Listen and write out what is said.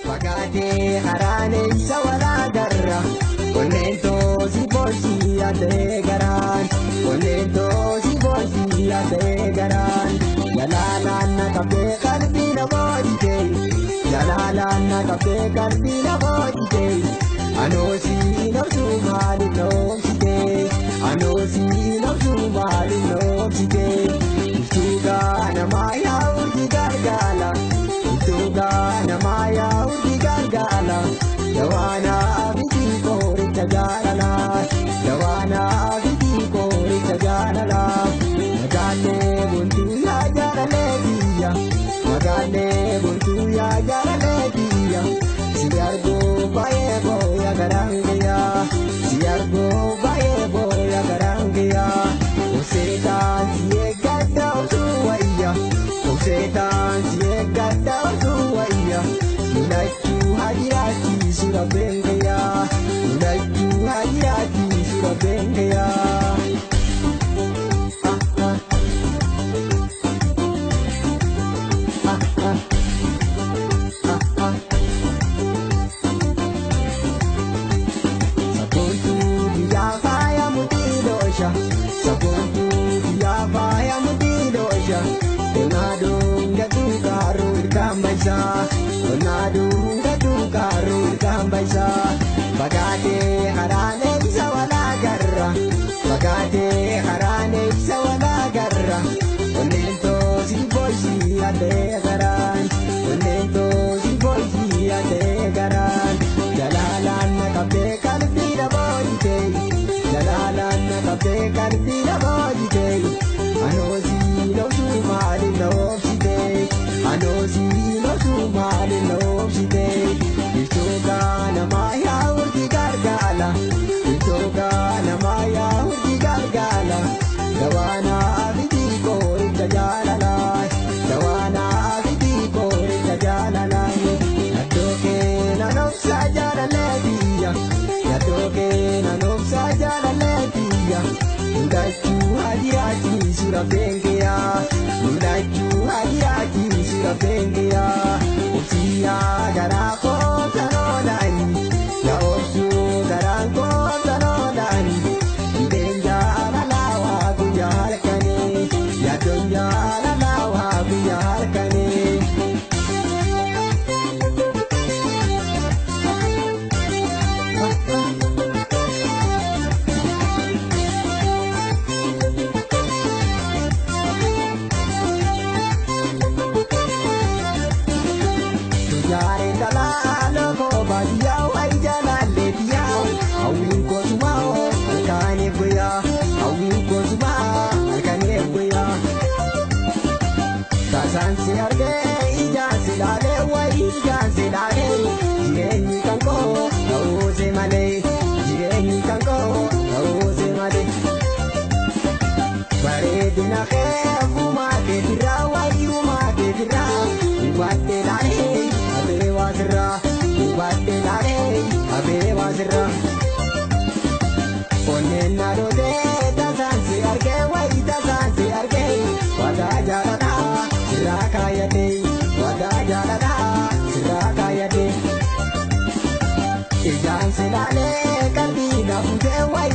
Fagate harane sawala garra Konento si bolsi ate garan Konento si bolsi ate garan Jalalana kape kalbi na bodite Jalalana kape kalbi na bodite Anosi no sumali no site Anosi no sumali no site Ustuga na maya uji gargala Ustuga na maya uji gargala Dawana abiti kori tajalala Dawana abiti kori tajalala Magale buntu ya jalale diya Magale buntu ya jalale diya Siyargo baye boya garangeya Siyargo baye boya garangeya Usetan siye gada usuwaya Usetan siye gada usuwaya Nunaitu hajirati surabengeya Nunaitu hajirati surabengeya Sabuntu biya faya mutidosha Sabuntu biya faya mutidosha Donado ngatu karu irkambaisa Donado ngatu karu irkambaisa Bagate harane sawala garra Bagate harane sawala garra Konento si bolsi ate garan Konento si bolsi ate garan Jalalana kape kalbi na bodite Jalalana kape kalbi na bodite Anosi no sumali no site Anosi no sumali no site Itoga na maya urdi gargala Itoga na maya urdi gargala Dawana abiti kori tajalala Dawana abiti kori tajalala Yadoke na nofsa jalale diya Yadoke na nofsa jalale diya Nundachu hajirati surabengeya Nundachu hajirati surabengeya Usiya garako tanodani Ya osu garanko tanodani Denja alalawa kujalkane Ya donja alalawa kujalkane Jare dalalo ko badiyaw ay jalale diyaw Awin ko sumao alkane kuya Awin ko sumao alkane kuya Tasan si arge ijan silale wa ijan silale Jireni kanko awose male Jireni kanko awose male Baredina ke umate tira wa umate tira Ubate lale Abewa sirra, ubate lare, abewa sirra. Onnen narote, tasan si arge, wai tasan si arge. Wada jalada, sirra kayate, wada jalada, sirra kayate. Ijan silale, kalbi na fute, wai